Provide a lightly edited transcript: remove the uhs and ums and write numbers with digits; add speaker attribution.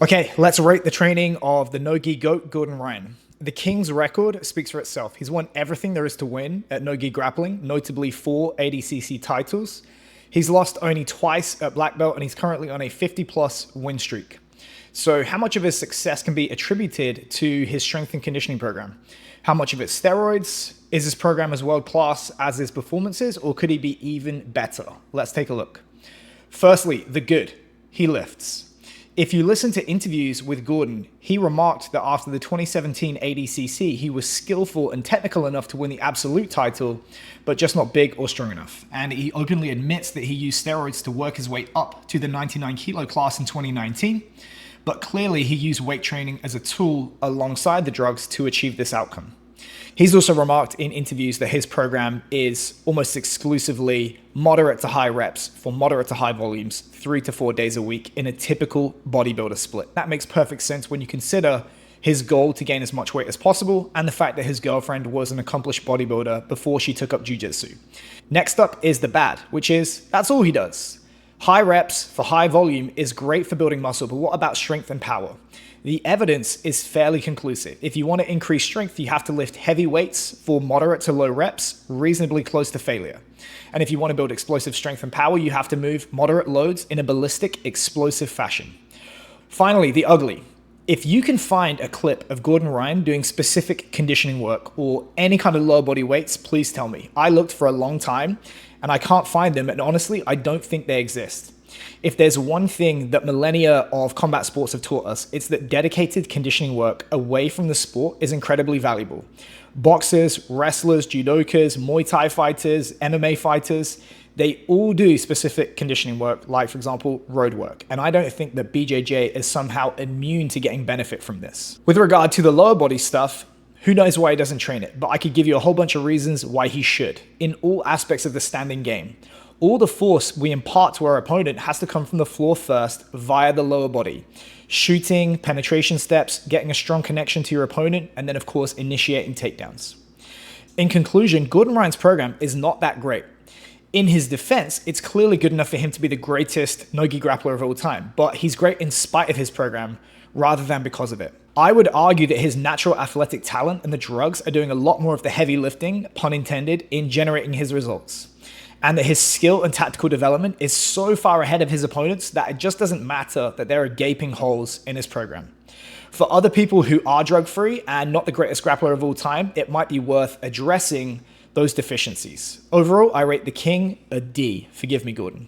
Speaker 1: Okay, let's rate the training of the no-gi goat, Gordon Ryan. The King's record speaks for itself. He's won everything there is to win at no-gi grappling, notably 4 ADCC titles. He's lost only twice at black belt, and he's currently on a 50-plus win streak. So how much of his success can be attributed to his strength and conditioning program? How much of it's steroids? Is his program as world-class as his performances, or could he be even better? Let's take a look. Firstly, the good. He lifts. If you listen to interviews with Gordon, he remarked that after the 2017 ADCC, he was skillful and technical enough to win the absolute title, but just not big or strong enough. And he openly admits that he used steroids to work his way up to the 99 kilo class in 2019, but clearly he used weight training as a tool alongside the drugs to achieve this outcome. He's also remarked in interviews that his program is almost exclusively moderate to high reps for moderate to high volumes, 3 to 4 days a week in a typical bodybuilder split. That makes perfect sense when you consider his goal to gain as much weight as possible and the fact that his girlfriend was an accomplished bodybuilder before she took up jiu-jitsu. Next up is the bad, which is that's all he does. High reps for high volume is great for building muscle, but what about strength and power? The evidence is fairly conclusive. If you want to increase strength, you have to lift heavy weights for moderate to low reps, reasonably close to failure. And if you want to build explosive strength and power, you have to move moderate loads in a ballistic, explosive fashion. Finally, the ugly. If you can find a clip of Gordon Ryan doing specific conditioning work or any kind of lower body weights, please tell me. I looked for a long time and I can't find them, and honestly, I don't think they exist. If there's one thing that millennia of combat sports have taught us, it's that dedicated conditioning work away from the sport is incredibly valuable. Boxers, wrestlers, judokas, Muay Thai fighters, MMA fighters, they all do specific conditioning work, like, for example, road work. And I don't think that BJJ is somehow immune to getting benefit from this. With regard to the lower body stuff, who knows why he doesn't train it, but I could give you a whole bunch of reasons why he should, in all aspects of the standing game. All the force we impart to our opponent has to come from the floor first via the lower body. Shooting, penetration steps, getting a strong connection to your opponent, and then of course initiating takedowns. In conclusion, Gordon Ryan's program is not that great. In his defense, it's clearly good enough for him to be the greatest no-gi grappler of all time, but he's great in spite of his program rather than because of it. I would argue that his natural athletic talent and the drugs are doing a lot more of the heavy lifting, pun intended, in generating his results. And that his skill and tactical development is so far ahead of his opponents that it just doesn't matter that there are gaping holes in his program. For other people who are drug-free and not the greatest grappler of all time, it might be worth addressing those deficiencies. Overall, I rate the King a D. Forgive me, Gordon.